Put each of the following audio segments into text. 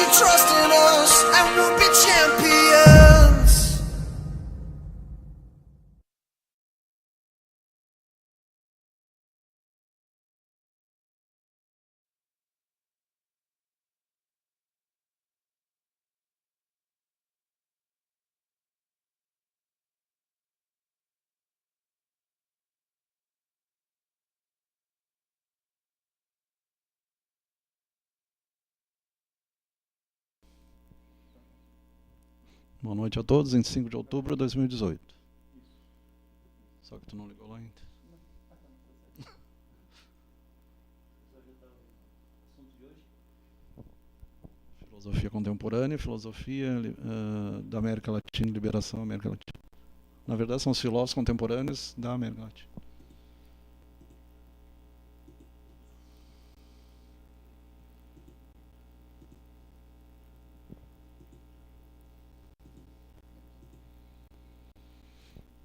your trust in us and we'll be champions. Boa noite a todos, 25 de outubro de 2018. Só que tu não ligou lá ainda. Filosofia contemporânea, filosofia da América Latina e liberação da América Latina. Na verdade, são os filósofos contemporâneos da América Latina.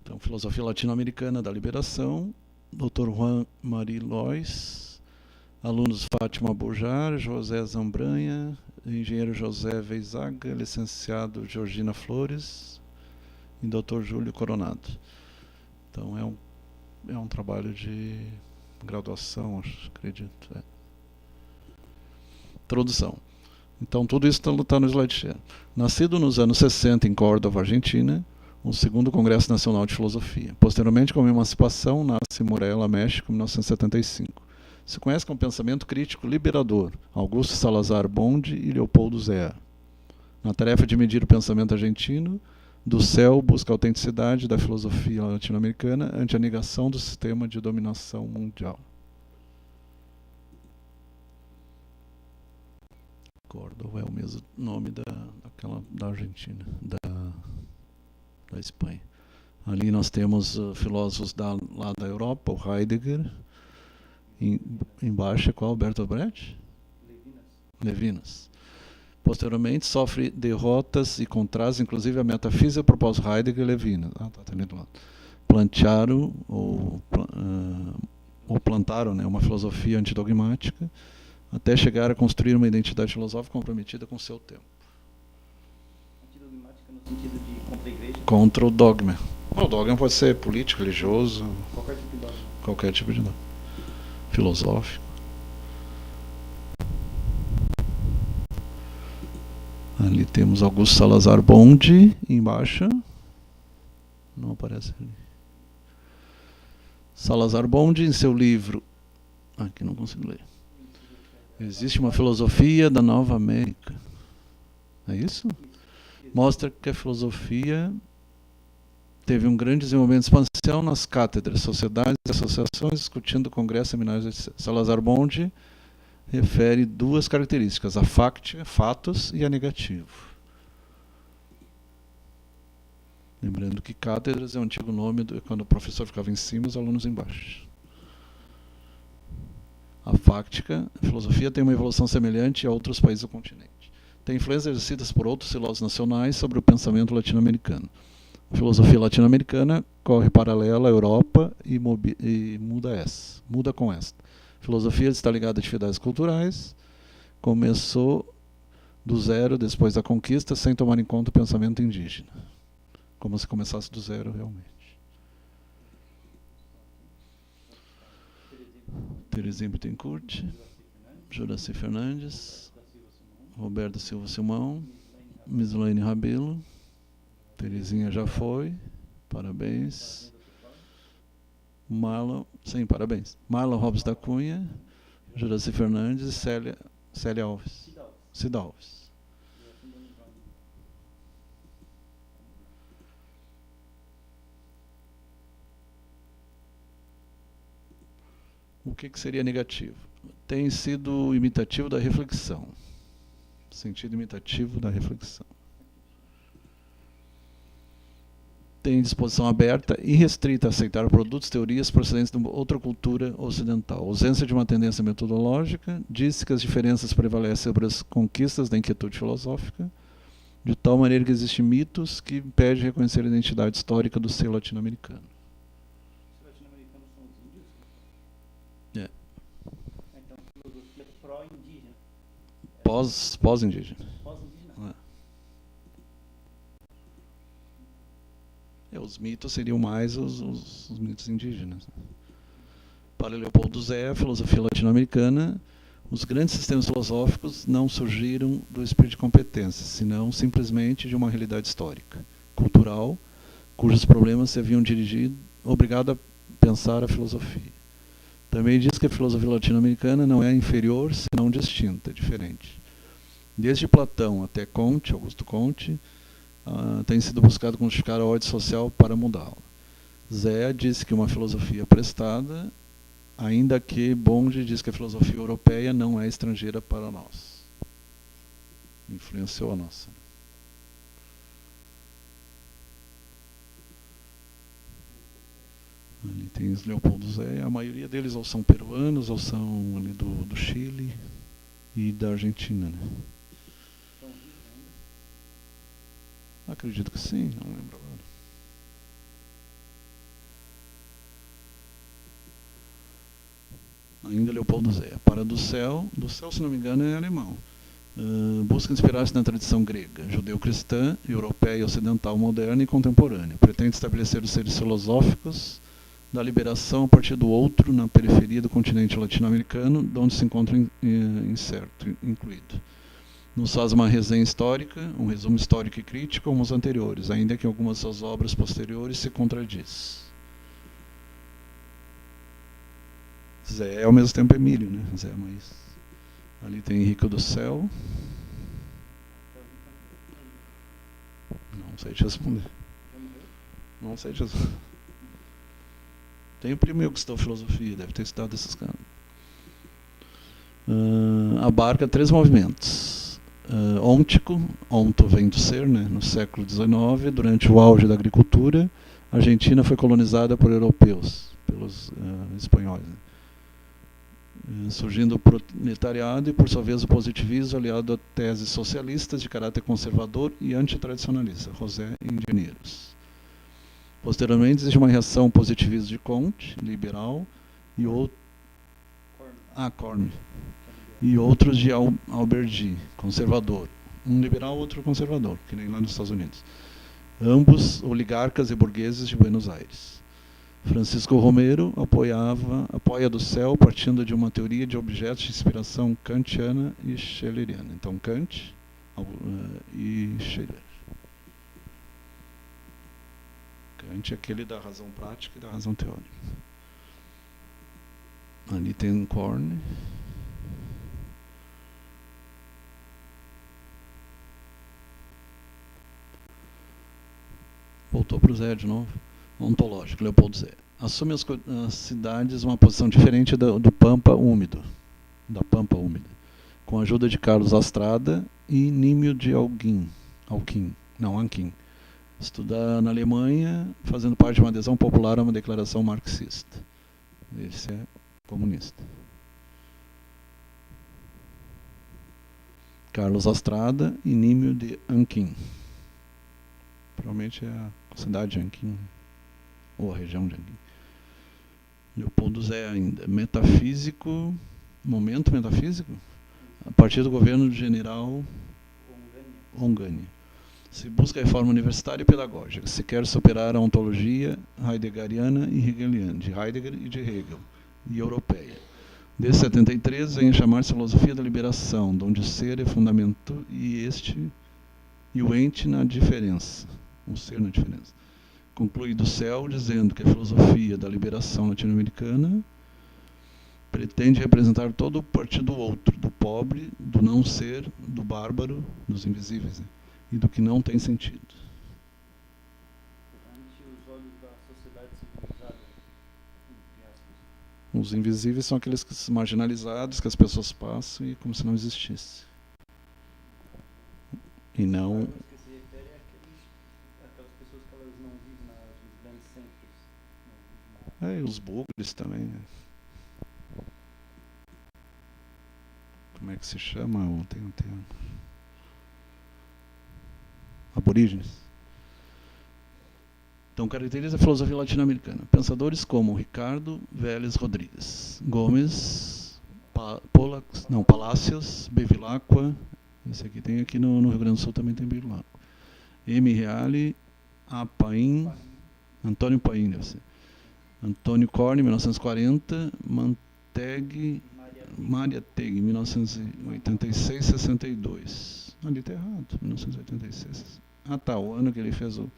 Então, filosofia latino-americana da liberação, Dr. Juan Marie Lois, alunos Fátima Bujar, José Zambranha, engenheiro José Veizaga, licenciado Georgina Flores e Dr. Júlio Coronado. Então, é um trabalho de graduação, acredito. Introdução. Então, tudo isso está no SlideShare. Nascido nos anos 60 em Córdoba, Argentina, o segundo Congresso Nacional de Filosofia. Posteriormente, como emancipação, nasce em Morelia, México, em 1975. Se conhece como pensamento crítico liberador, Augusto Salazar Bonde e Leopoldo Zea. Na tarefa de medir o pensamento argentino, do céu busca a autenticidade da filosofia latino-americana ante a negação do sistema de dominação mundial. Córdoba é o mesmo nome da Argentina, da Espanha. Ali nós temos filósofos lá da Europa, o Heidegger. Embaixo é qual? Bertolt Brecht? Levinas. Posteriormente sofre derrotas e contrastes, inclusive a metafísica propôs Heidegger e Levinas. Plantaram uma filosofia antidogmática até chegar a construir uma identidade filosófica comprometida com o seu tempo. Antidogmática no sentido de contra a igreja? Contra o dogma. O dogma pode ser político, religioso, Qualquer tipo de dogma. Qualquer tipo de dogma. Filosófico. Ali temos Augusto Salazar Bonde, embaixo. Não aparece ali. Salazar Bonde, em seu livro... Aqui não consigo ler. Existe uma filosofia da Nova América. É isso? Mostra que a filosofia teve um grande desenvolvimento de expansão nas cátedras, sociedades e associações, discutindo congressos, seminários, etc. Salazar Bonde refere duas características, a fáctica, fatos, e a negativo. Lembrando que cátedras é o antigo nome quando o professor ficava em cima e os alunos embaixo. A fáctica, a filosofia tem uma evolução semelhante a outros países do continente. Tem influências exercidas por outros filósofos nacionais sobre o pensamento latino-americano. A filosofia latino-americana corre paralela à Europa e muda com esta. A filosofia está ligada a atividades culturais, começou do zero depois da conquista, sem tomar em conta o pensamento indígena. Como se começasse do zero realmente. Terezinha Bittencourt, Juraci Fernandes, Roberto Silva Simão, Mislaine Rabelo, Terezinha já foi, parabéns. Parabéns. Marlon Robes da Cunha, Juraci Fernandes e Célia Alves. Cida Alves. O que seria negativo? Tem sido imitativo da reflexão. Sentido imitativo da reflexão. Tem disposição aberta e restrita a aceitar produtos, teorias procedentes de outra cultura ocidental. Ausência de uma tendência metodológica, diz que as diferenças prevalecem sobre as conquistas da inquietude filosófica, de tal maneira que existem mitos que impedem de reconhecer a identidade histórica do ser latino-americano. Os latino-americanos são os índios? É. Então, filosofia pró-indígena. Pós-indígena. Pós-indígena. os mitos seriam mais os mitos indígenas. Para Leopoldo Zé, a filosofia latino-americana, os grandes sistemas filosóficos não surgiram do espírito de competência, senão simplesmente de uma realidade histórica, cultural, cujos problemas se haviam obrigado a pensar a filosofia. Também diz que a filosofia latino-americana não é inferior, senão distinta, diferente. Desde Platão até Comte, Augusto Comte, tem sido buscado justificar a ordem social para mudá-la. Zé disse que uma filosofia prestada, ainda que Bonge diz que a filosofia europeia não é estrangeira para nós. Influenciou a nossa. Ali tem os Leopoldo Zé, a maioria deles ou são peruanos, ou são ali do Chile e da Argentina, né? Acredito que sim, não lembro agora. Ainda Leopoldo Zé. Para do céu, se não me engano, é alemão. Busca inspirar-se na tradição grega, judeu-cristã, europeia, ocidental, moderna e contemporânea. Pretende estabelecer os seres filosóficos da liberação a partir do outro na periferia do continente latino-americano, de onde se encontra incluído. Nos faz uma resenha histórica, um resumo histórico e crítico como os anteriores, ainda que em algumas das obras posteriores se contradiz. Zé ao mesmo tempo Emílio, né? Zé, mas ali tem Henrique do Céu. Não sei te responder. Não sei te responder. Tem o primo meu que estudou filosofia, deve ter estudado esses caras. Abarca 3 movimentos. Ôntico, onto vem do ser, né? No século XIX, durante o auge da agricultura, a Argentina foi colonizada por europeus, pelos espanhóis, né? Surgindo o proletariado e, por sua vez, o positivismo aliado a teses socialistas de caráter conservador e antitradicionalista, José Ingeneiros. Posteriormente, existe uma reação ao positivismo de Comte, liberal, e Corne. E outros de Alberdi, conservador. Um liberal, outro conservador, que nem lá nos Estados Unidos. Ambos oligarcas e burgueses de Buenos Aires. Francisco Romero apoia do céu partindo de uma teoria de objetos de inspiração kantiana e schilleriana. Então, Kant e Schiller. Kant é aquele da razão prática e da razão teórica. Ali tem Corne. Voltou para o Zé de novo. Ontológico, Leopoldo Zé. Assume as cidades uma posição diferente do Pampa Úmido, da Pampa Úmida, com a ajuda de Carlos Astrada e Nímio de Anquim. Estuda na Alemanha, fazendo parte de uma adesão popular a uma declaração marxista. Esse é comunista. Carlos Astrada e Nímio de Anquim. Provavelmente é a cidade de Anquim, ou a região de Anquim. Leopoldo Zé ainda. Momento metafísico? A partir do governo do general Onganía. Se busca a reforma universitária e pedagógica. Se quer superar a ontologia heideggeriana e hegeliana, de Heidegger e de Hegel, e europeia. Desde 73 vem a chamar-se filosofia da liberação, onde o ser é fundamento e o ente na diferença. O ser na diferença. Conclui do céu dizendo que a filosofia da liberação latino-americana pretende representar todo o partido do outro, do pobre, do não ser, do bárbaro, dos invisíveis, né? E do que não tem sentido. Ante os olhos da sociedade civilizada, entre aspas. Os invisíveis são aqueles marginalizados que as pessoas passam e como se não existisse. E não... Mas que se refere àquelas pessoas que elas não vivem nos grandes centros. E os bugres também, né? Como é que se chama? Tem um termo. Aborígenes. Então, caracteriza a filosofia latino-americana. Pensadores como Ricardo Vélez Rodrigues, Gomes, Palacios, Bevilacqua, esse aqui tem aqui no Rio Grande do Sul também tem Bevilacqua, M. Reale, A. Paim, Antônio Paim, deve ser. Antônio Corne, 1940. Maria Teg, 1986, 62. Ali está errado, 1986. Ah, tá, o ano que ele fez o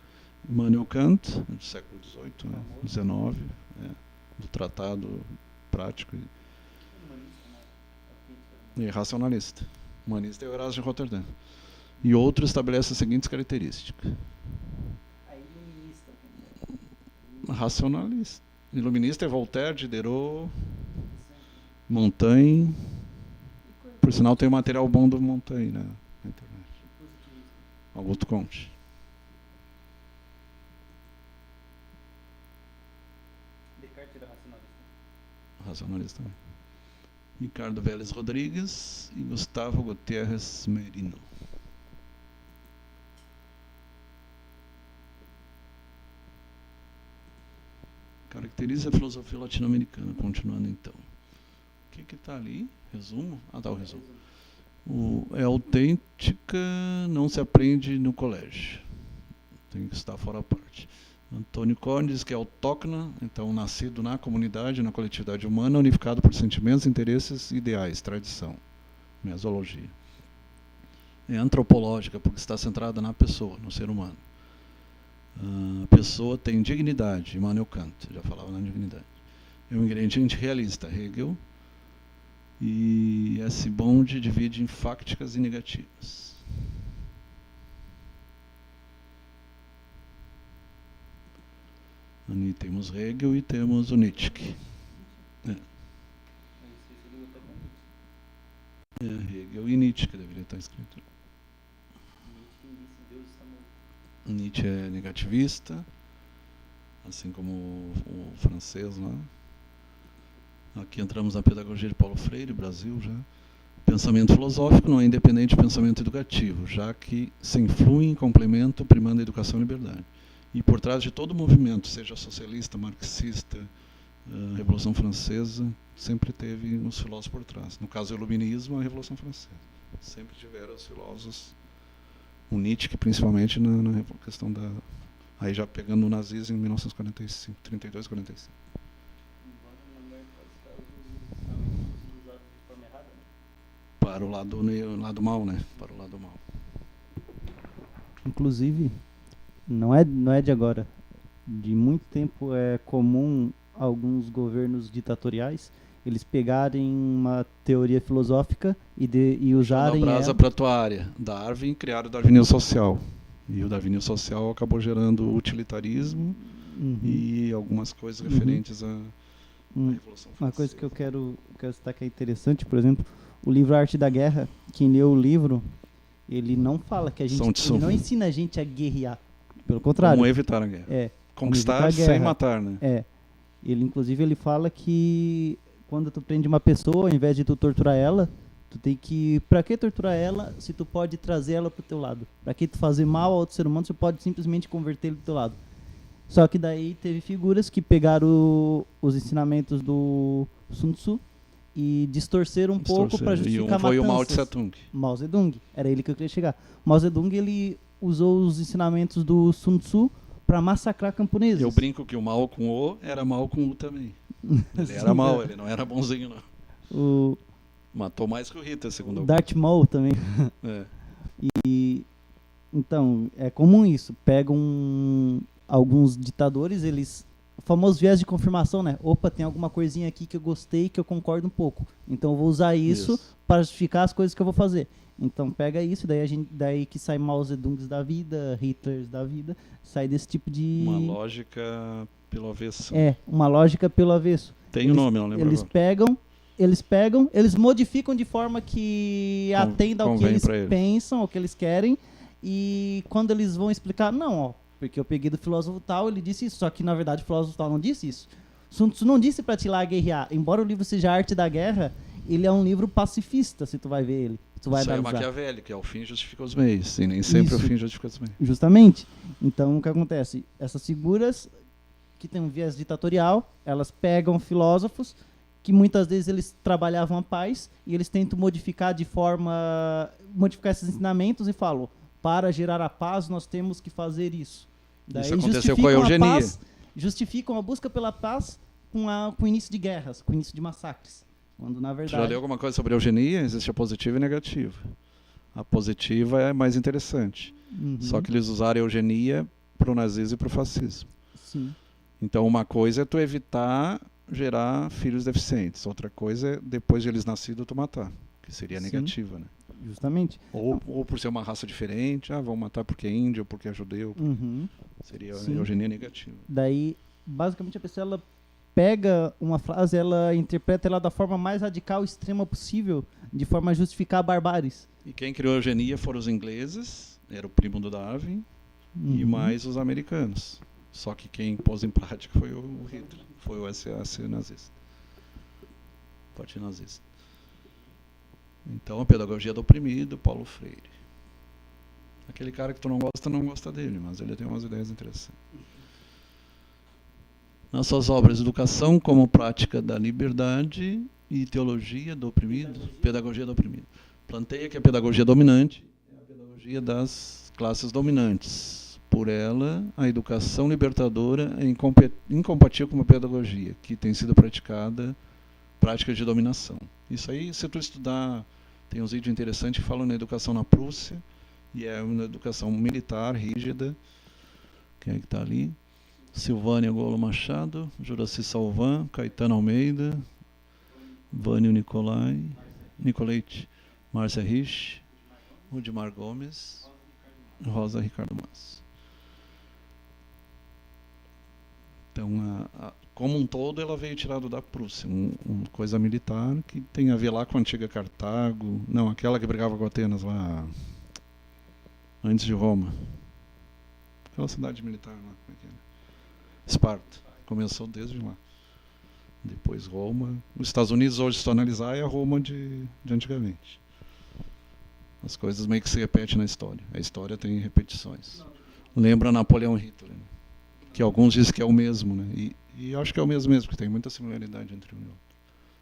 Immanuel Kant, do século XVIII, né? 19, do Tratado Prático e Racionalista. Humanista é o Erasmo de Roterdã. E outro estabelece as seguintes características. Racionalista. Iluminista é Voltaire, Diderot, Montaigne. Por sinal, tem um material bom do Montaigne, né, na internet. Augusto Comte. Descartes era racionalista. Racionalista também. Ricardo Vélez Rodrigues e Gustavo Gutierrez Merino. Caracteriza a filosofia latino-americana. Continuando então. O que está ali? Resumo? Ah, tá, o resumo. É autêntica, não se aprende no colégio. Tem que estar fora a parte. Antônio Corne diz que é autóctona, então nascido na comunidade, na coletividade humana, unificado por sentimentos, interesses, ideais, tradição, mesologia. É antropológica, porque está centrada na pessoa, no ser humano. A pessoa tem dignidade, Immanuel Kant, já falava na dignidade. É um ingrediente realista, Hegel. E esse bonde divide em fácticas e negativas. Ali temos Hegel e temos o Nietzsche. Hegel e Nietzsche, que deveria estar escrito. Nietzsche é negativista, assim como o francês lá. Aqui entramos na pedagogia de Paulo Freire, Brasil já. Pensamento filosófico não é independente de pensamento educativo, já que se influem em complemento, primando a educação e a liberdade. E por trás de todo movimento, seja socialista, marxista, Revolução Francesa, sempre teve os filósofos por trás. No caso do Iluminismo, a Revolução Francesa. Sempre tiveram os filósofos, o Nietzsche, principalmente na questão da... Aí já pegando o nazismo em 1945, 32, 45. Para o lado mal, né? Para o lado mal. Inclusive, não é de agora. De muito tempo é comum alguns governos ditatoriais eles pegarem uma teoria filosófica e usarem brasa para a tua área. Darwin criaram o darwinismo social. E o darwinismo social acabou gerando o utilitarismo e algumas coisas referentes à Revolução Francesa. Uma coisa que eu quero citar que é interessante, por exemplo, o livro Arte da Guerra, quem leu o livro, ele não fala que a gente... Ele não ensina a gente a guerrear. Pelo contrário. Como evitar a guerra. Conquistar sem matar, né? Ele, inclusive, ele fala que quando tu prende uma pessoa, ao invés de tu torturar ela, tu tem que... Pra que torturar ela se tu pode trazer ela pro teu lado? Pra que tu fazer mal a outro ser humano, você pode simplesmente converter ele pro teu lado? Só que daí teve figuras que pegaram os ensinamentos do Sun Tzu e distorceram um pouco para justificar matanças. E foi o Mao Tse Tung. Mao Zedong, era ele que eu queria chegar. Mao Zedong, ele usou os ensinamentos do Sun Tzu para massacrar camponeses. Eu brinco que o Mao com O era Mao com U também. Ele era mau, ele não era bonzinho, não. Matou mais que o Hitler, segundo o Darth Maul também. E então, é comum isso. Pegam alguns ditadores, eles... O famoso viés de confirmação, né? Opa, tem alguma coisinha aqui que eu gostei, que eu concordo um pouco. Então eu vou usar isso para justificar as coisas que eu vou fazer. Então pega isso, daí que sai Mao Zedongs da vida, Hitlers da vida, sai desse tipo de... Uma lógica pelo avesso. Uma lógica pelo avesso. Tem o nome, não lembro Eles pegam, eles modificam de forma que atenda ao que eles pensam, ao que eles querem, e quando eles vão explicar, porque eu peguei do filósofo tal, ele disse isso, só que na verdade o filósofo tal não disse isso. Sun Tzu não disse pra te ir lá guerrear, embora o livro seja Arte da Guerra, ele é um livro pacifista, se tu vai ver ele. Tu vai isso analisar. É Maquiavelli, que é o fim justifica os meios, e nem sempre o fim justifica os meios. Justamente. Então o que acontece? Essas figuras que têm um viés ditatorial, elas pegam filósofos que muitas vezes eles trabalhavam a paz e eles tentam modificar esses ensinamentos e falam, para gerar a paz nós temos que fazer isso. Daí isso aconteceu com a eugenia. justificam a busca pela paz com o início de guerras, com o início de massacres. Quando, na Você verdade... já leu alguma coisa sobre eugenia? Existe a positiva e a negativa. A positiva é mais interessante. Uhum. Só que eles usaram a eugenia para o nazismo e para o fascismo. Sim. Então, uma coisa é tu evitar gerar filhos deficientes. Outra coisa é, depois de eles nascidos, tu matar. Que seria a Sim. negativa, né? Justamente. Ou por ser uma raça diferente, vão matar porque é índio, porque é judeu. Uhum. Seria a Sim. eugenia negativa. Daí, basicamente, a pessoa ela pega uma frase, ela interpreta ela da forma mais radical e extrema possível, de forma a justificar barbáries. E quem criou a eugenia foram os ingleses, era o primo do Darwin, e Uhum. mais os americanos. Só que quem pôs em prática foi o Hitler, foi o SAS nazista. Partido nazista. Então, a pedagogia do oprimido, Paulo Freire. Aquele cara que tu não gosta dele, mas ele tem umas ideias interessantes. Nas suas obras, Educação como Prática da Liberdade e Teologia do Oprimido, Pedagogia do Oprimido. Planteia que a pedagogia dominante é a pedagogia das classes dominantes. Por ela, a educação libertadora é incompatível com uma pedagogia que tem sido prática de dominação. Isso aí, se tu estudar, tem uns vídeos interessantes que falam na educação na Prússia, e é uma educação militar, rígida. Quem é que está ali? Silvânia Golo Machado, Juraci Salvan, Caetano Almeida, Vânio Nicolete, Márcia Rich, Rudimar Gomes, Rosa Ricardo Mas. Então, como um todo, ela veio tirada da Prússia, uma coisa militar que tem a ver lá com a antiga Cartago, não, aquela que brigava com Atenas lá, antes de Roma. Aquela cidade militar lá, como é que era? Esparta, começou desde lá. Depois Roma. Os Estados Unidos hoje, se tu analisar, é a Roma de antigamente. As coisas meio que se repetem na história. A história tem repetições. Lembra Napoleão e Hitler, né? Que alguns dizem que é o mesmo, né? E eu acho que é o mesmo, porque tem muita similaridade entre um e outro.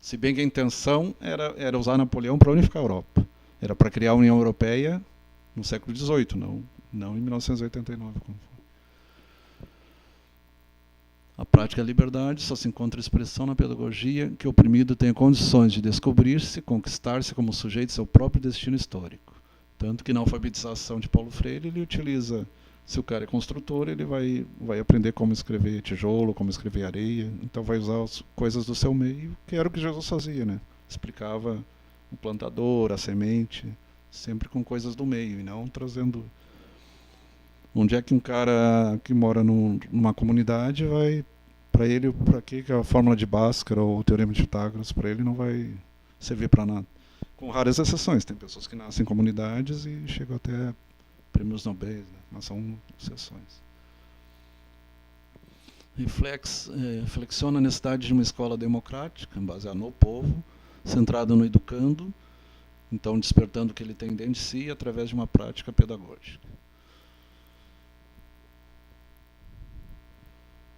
Se bem que a intenção era usar Napoleão para unificar a Europa. Era para criar a União Europeia no século XVIII, não em 1989, como foi. A prática da liberdade só se encontra expressão na pedagogia que o oprimido tenha condições de descobrir-se, conquistar-se como sujeito de seu próprio destino histórico. Tanto que na alfabetização de Paulo Freire ele utiliza, se o cara é construtor, ele vai aprender como escrever tijolo, como escrever areia, então vai usar as coisas do seu meio, que era o que Jesus fazia, né? Explicava o plantador, a semente, sempre com coisas do meio, e não trazendo... Onde é que um cara que mora numa comunidade vai, para ele, para que a fórmula de Bhaskara ou o teorema de Pitágoras, para ele não vai servir para nada. Com raras exceções, tem pessoas que nascem em comunidades e chegam até prêmios Nobel, né? Mas são exceções. Reflexiona a necessidade de uma escola democrática, baseada no povo, centrada no educando, então despertando o que ele tem dentro de si através de uma prática pedagógica.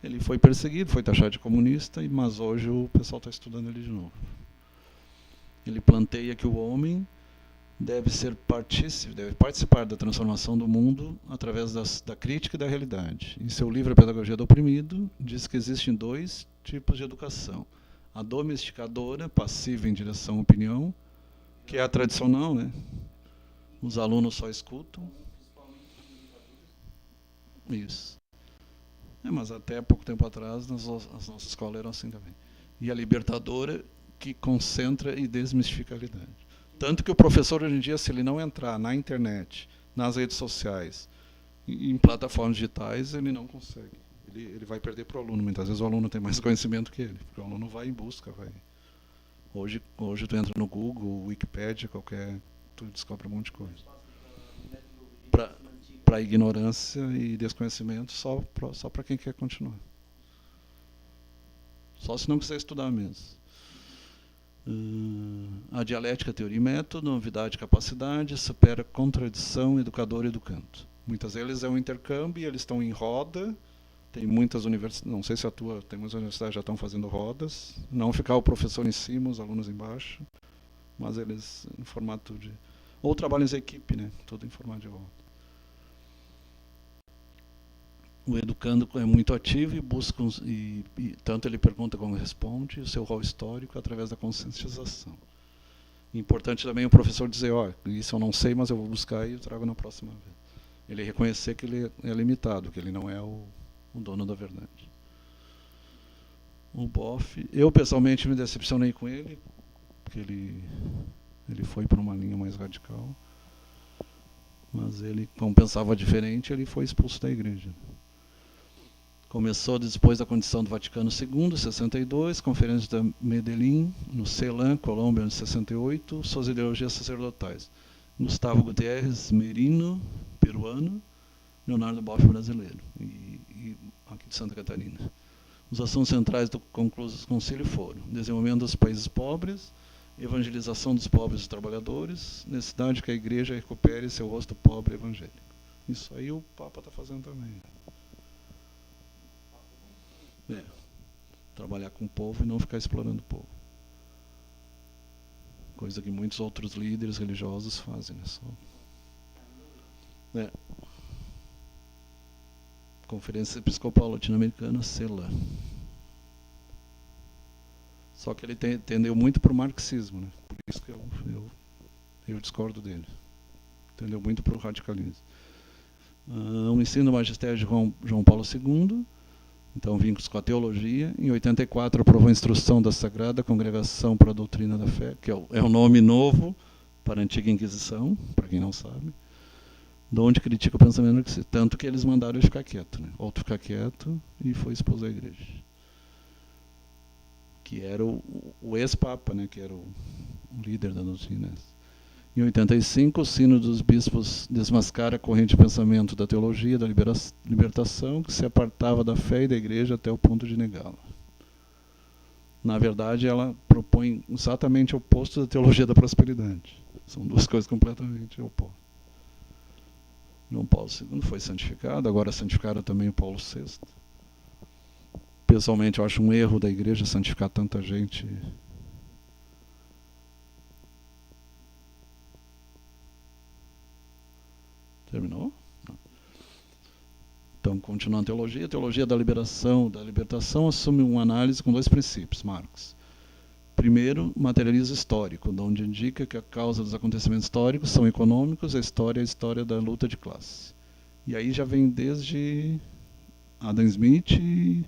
Ele foi perseguido, foi taxado de comunista, mas hoje o pessoal está estudando ele de novo. Ele planteia que o homem deve participar da transformação do mundo através da crítica e da realidade. Em seu livro A Pedagogia do Oprimido, diz que existem dois tipos de educação. A domesticadora, passiva em direção à opinião, que é a tradicional, né? Os alunos só escutam. Isso. Mas até pouco tempo atrás as nossas escolas eram assim também. E a libertadora, que concentra e desmistifica a realidade. Tanto que o professor hoje em dia, se ele não entrar na internet, nas redes sociais, em plataformas digitais, ele não consegue. Ele vai perder para o aluno. Muitas vezes o aluno tem mais conhecimento que ele, porque o aluno vai em busca. Hoje tu entra no Google, Wikipedia, tu descobre um monte de coisa. Para ignorância e desconhecimento, só para quem quer continuar. Só se não quiser estudar mesmo. A dialética, teoria e método, novidade e capacidade, supera contradição, educador e educando. Muitas vezes é um intercâmbio, eles estão em roda, tem muitas universidades, não sei se tem muitas universidades que já estão fazendo rodas, não ficar o professor em cima, os alunos embaixo, mas eles em formato de... Ou trabalham em equipe, né? Tudo em formato de roda. o educando é muito ativo e busca, tanto ele pergunta como responde, o seu rol histórico através da conscientização. Importante também o professor dizer, isso eu não sei, mas eu vou buscar e eu trago na próxima vez. Ele reconhecer que ele é limitado, que ele não é o dono da verdade. O Boff, eu pessoalmente me decepcionei com ele, porque ele foi para uma linha mais radical, mas ele, como pensava diferente, ele foi expulso da igreja. Começou depois da condição do Vaticano II, em 62, Conferência de Medellín, no Ceilã, Colômbia, em 68, suas ideologias sacerdotais. Gustavo Gutierrez Merino, peruano, Leonardo Boff, brasileiro, e aqui de Santa Catarina. Os assuntos centrais do concílio foram desenvolvimento dos países pobres, evangelização dos pobres e trabalhadores, necessidade que a igreja recupere seu rosto pobre evangélico. Isso aí o Papa está fazendo também. Trabalhar com o povo e não ficar explorando o povo. Coisa que muitos outros líderes religiosos fazem. Conferência Episcopal Latino-Americana, CELA. Só que ele tendeu muito para o marxismo, né? Por isso que eu discordo dele. Tendeu muito para o radicalismo. O ensino do magistério de João Paulo II, então vínculos com a teologia. Em 84 aprovou a instrução da Sagrada Congregação para a Doutrina da Fé, que é um nome novo para a antiga Inquisição, para quem não sabe, de onde critica o pensamento marxista. Tanto que eles mandaram ele ficar quieto, né? Outro ficar quieto e foi expulso da igreja. Que era o ex-papa, né? Que era o líder da doutrina. Em 85, o Sino dos Bispos desmascara a corrente de pensamento da teologia da libertação, que se apartava da fé e da igreja até o ponto de negá-la. Na verdade, ela propõe exatamente o oposto da teologia da prosperidade. São duas coisas completamente opostas. João Paulo II foi santificado, agora santificaram também o Paulo VI. Pessoalmente, eu acho um erro da igreja santificar tanta gente. Terminou? Não. Então, continuando a teologia da libertação assume uma análise com dois princípios, Marx. Primeiro, materialismo histórico, onde indica que a causa dos acontecimentos históricos são econômicos, a história é a história da luta de classe. E aí já vem desde Adam Smith e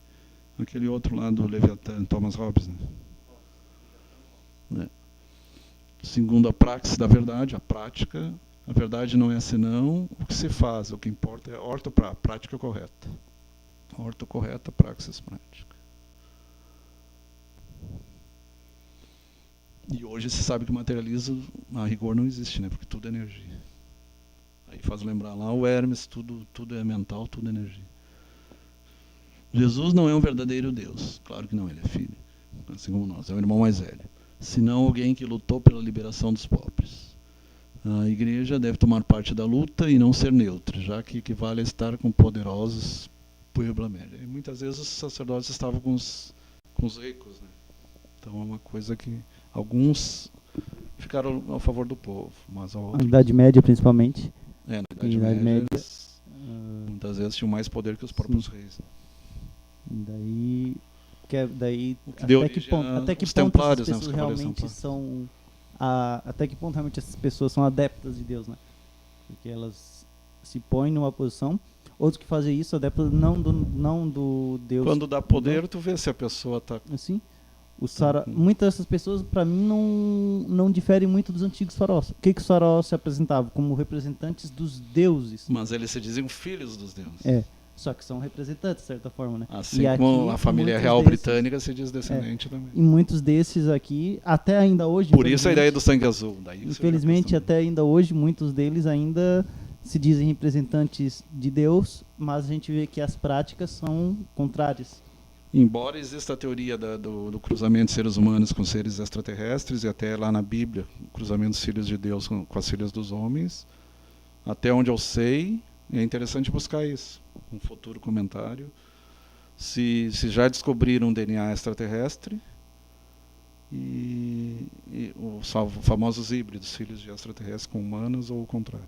aquele outro lá do Leviathan, Thomas Hobbes. Né? Segundo a praxis da verdade, a prática, a verdade não é senão o que se faz, o que importa é a prática correta. Ortocorreta, praxis prática. E hoje se sabe que o materialismo, a rigor, não existe, né? Porque tudo é energia. Aí faz lembrar lá o Hermes, tudo é mental, tudo é energia. Jesus não é um verdadeiro Deus. Claro que não, ele é filho. Assim como nós, é o irmão mais velho. Senão alguém que lutou pela liberação dos pobres. A igreja deve tomar parte da luta e não ser neutra, já que equivale a estar com poderosos puebla média. E muitas vezes os sacerdotes estavam com os ricos, né? Então é uma coisa que alguns ficaram a favor do povo, mas na Idade Média principalmente. Na Idade Média muitas vezes tinham mais poder que os próprios reis. Daí até que os ponto templários, essas pessoas realmente são até que ponto realmente essas pessoas são adeptas de Deus, né? Porque elas se põem numa posição. Outros que fazem isso, adeptos não do Deus. Quando dá poder, tu vê se a pessoa está assim. Muitas dessas pessoas, para mim, não diferem muito dos antigos faraós. O que os faraós se apresentavam? Como representantes dos deuses. Mas eles se diziam filhos dos deuses. Só que são representantes, de certa forma, né? Assim como a família real britânica se diz descendente também. E muitos desses aqui, até ainda hoje... Por isso a ideia do sangue azul. Daí infelizmente, até ainda hoje, muitos deles ainda se dizem representantes de Deus, mas a gente vê que as práticas são contrárias. Embora exista a teoria do cruzamento de seres humanos com seres extraterrestres, e até lá na Bíblia, o cruzamento dos filhos de Deus com as filhas dos homens, até onde eu sei, é interessante buscar isso. Um futuro comentário. Se já descobriram um DNA extraterrestre e os famosos híbridos, filhos de extraterrestres com humanos ou o contrário.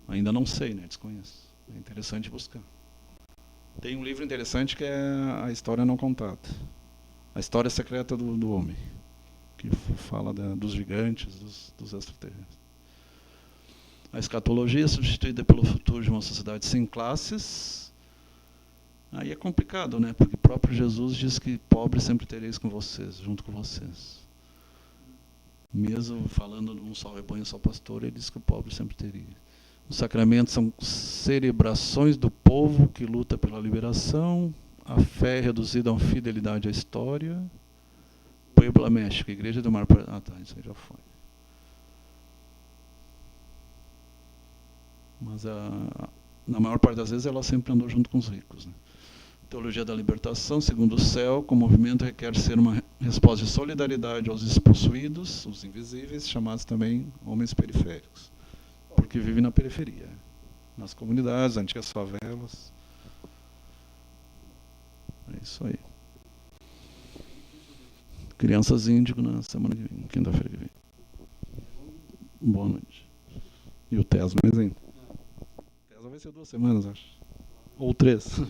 Ainda não sei, né? Desconheço. É interessante buscar. Tem um livro interessante que é A História Não Contada. A História Secreta do Homem. Que fala dos gigantes, dos extraterrestres. A escatologia é substituída pelo futuro de uma sociedade sem classes. Aí é complicado, né? Porque o próprio Jesus diz que pobres sempre tereis com vocês, junto com vocês. Mesmo falando de um só rebanho, um só pastor, ele diz que o pobre sempre teria. Os sacramentos são celebrações do povo que luta pela liberação. A fé é reduzida a uma fidelidade à história. Puebla, México, Igreja do Mar... Ah, tá, isso aí já foi. Mas na maior parte das vezes ela sempre andou junto com os ricos, né? Teologia da libertação, segundo o céu, com o movimento requer ser uma resposta de solidariedade aos despossuídos, os invisíveis, chamados também homens periféricos, porque vivem na periferia, nas comunidades, antigas favelas. É isso aí. Crianças Índigo na semana que vem, quinta-feira que vem. Boa noite. E o TESA mais ainda. O TESA vai ser 2 semanas, acho. Ou 3.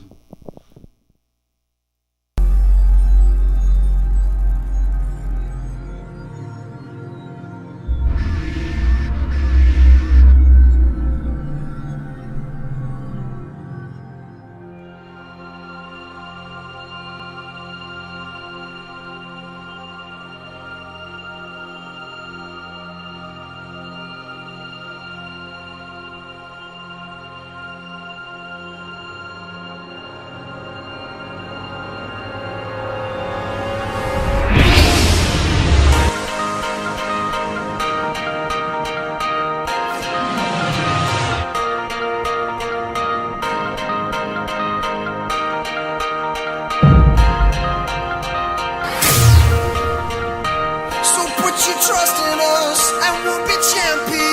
So put your trust in us and we'll be champions.